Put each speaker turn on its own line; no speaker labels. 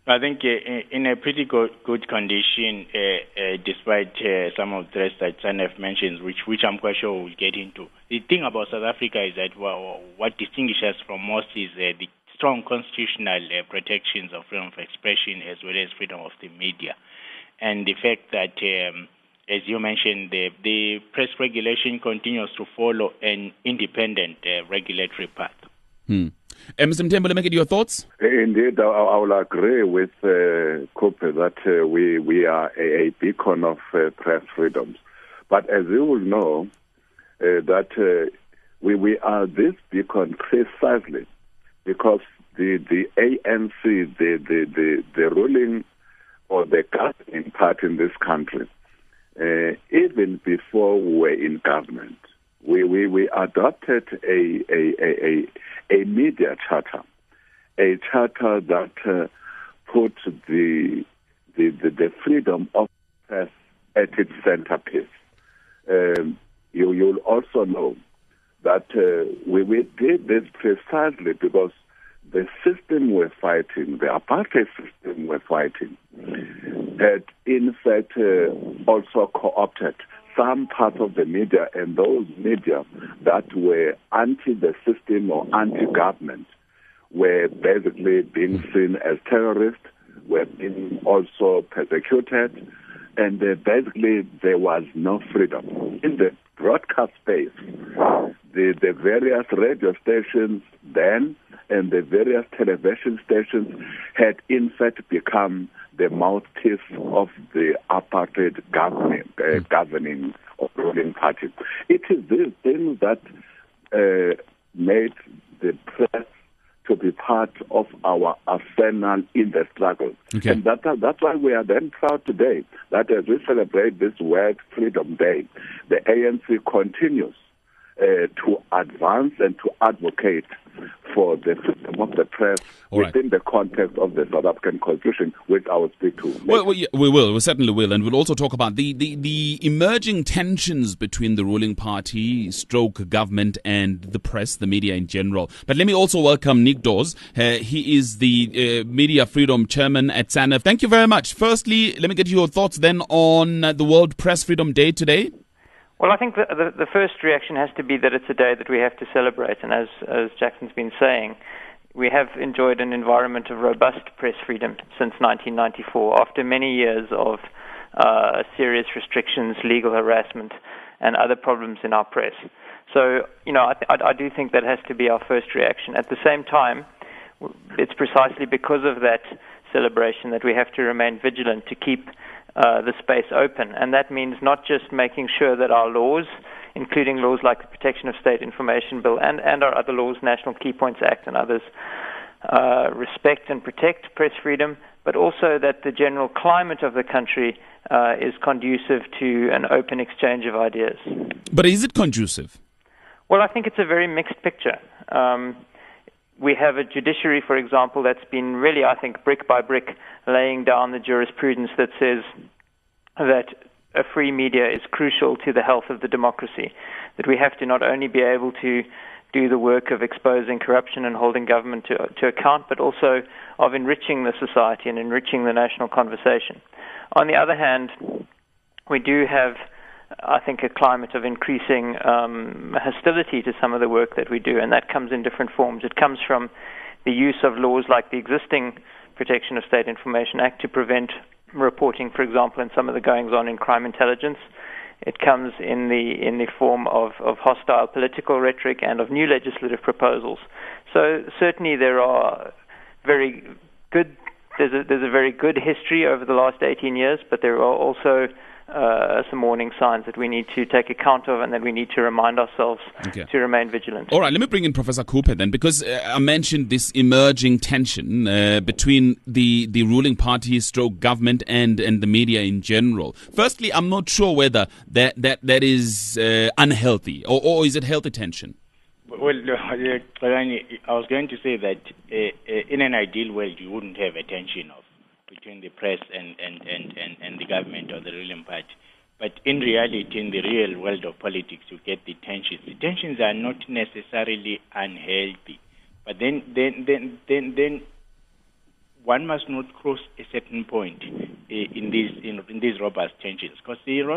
I think in a pretty good condition, despite some of the threats that Sanef mentions, which I'm quite sure we'll get into. The thing about South Africa is that what distinguishes us from most is the strong constitutional protections of freedom of expression as well as freedom of the media. And the fact that, as you mentioned, the press regulation continues to follow an independent regulatory path.
Mr. Mthembu, let me get your thoughts.
Indeed, I will agree with Cooper that we are a beacon of press freedoms. But as you will know, that we are this beacon precisely because the ANC, the ruling or the governing party in this country, even before we were in government, we adopted a media charter, a charter that put the freedom of press at its centerpiece. You'll also know that we did this precisely because the system we're fighting, the apartheid system we're fighting, had in fact also co-opted some part of the media, and those media that were anti the system or anti-government were basically being seen as terrorists, were being also persecuted, and basically there was no freedom. In the broadcast space, the various radio stations then and the various television stations had in fact become the mouthpiece of the apartheid governing or ruling party. It is these things that made the press to be part of our arsenal in the struggle.
Okay.
And that's why we are then proud today that as we celebrate this World Freedom Day, the ANC continues to advance and to advocate for the freedom of the press within the context of the South African Constitution, which I will speak to.
Well, we will. We certainly will. And we'll also talk about the emerging tensions between the ruling party, stroke government, and the press, the media in general. But let me also welcome Nick Dawes. He is the Media Freedom Chairman at SANEF. Thank you very much. Firstly, let me get your thoughts then on the World Press Freedom Day today.
Well, I think the first reaction has to be that it's a day that we have to celebrate. And as Jackson's been saying, we have enjoyed an environment of robust press freedom since 1994, after many years of serious restrictions, legal harassment, and other problems in our press. So, I do think that has to be our first reaction. At the same time, it's precisely because of that celebration that we have to remain vigilant to keep the space open. And that means not just making sure that our laws, including laws like the Protection of State Information Bill and our other laws, National Key Points Act and others, respect and protect press freedom, but also that the general climate of the country is conducive to an open exchange of ideas.
But is it conducive?
Well, I think it's a very mixed picture. We have a judiciary, for example, that's been really, I think, brick by brick, laying down the jurisprudence that says that a free media is crucial to the health of the democracy, that we have to not only be able to do the work of exposing corruption and holding government to account, but also of enriching the society and enriching the national conversation. On the other hand, we do have, I think, a climate of increasing hostility to some of the work that we do, and that comes in different forms. It comes from the use of laws like the existing Protection of State Information Act to prevent reporting, for example, in some of the goings-on in crime intelligence. It comes in the form of hostile political rhetoric and of new legislative proposals. So certainly there are very good. There's a very good history over the last 18 years, but there are also some warning signs that we need to take account of and that we need to remind ourselves to remain vigilant.
All right, let me bring in Professor Cooper then, because I mentioned this emerging tension between the ruling party, stroke government, and the media in general. Firstly, I'm not sure whether that is unhealthy, or is it healthy tension?
Well, I was going to say that in an ideal world, you wouldn't have a tension between the press and the government or the ruling party. But in reality, in the real world of politics, you get the tensions. The tensions are not necessarily unhealthy. But then one must not cross a certain point in these robust tensions, because the role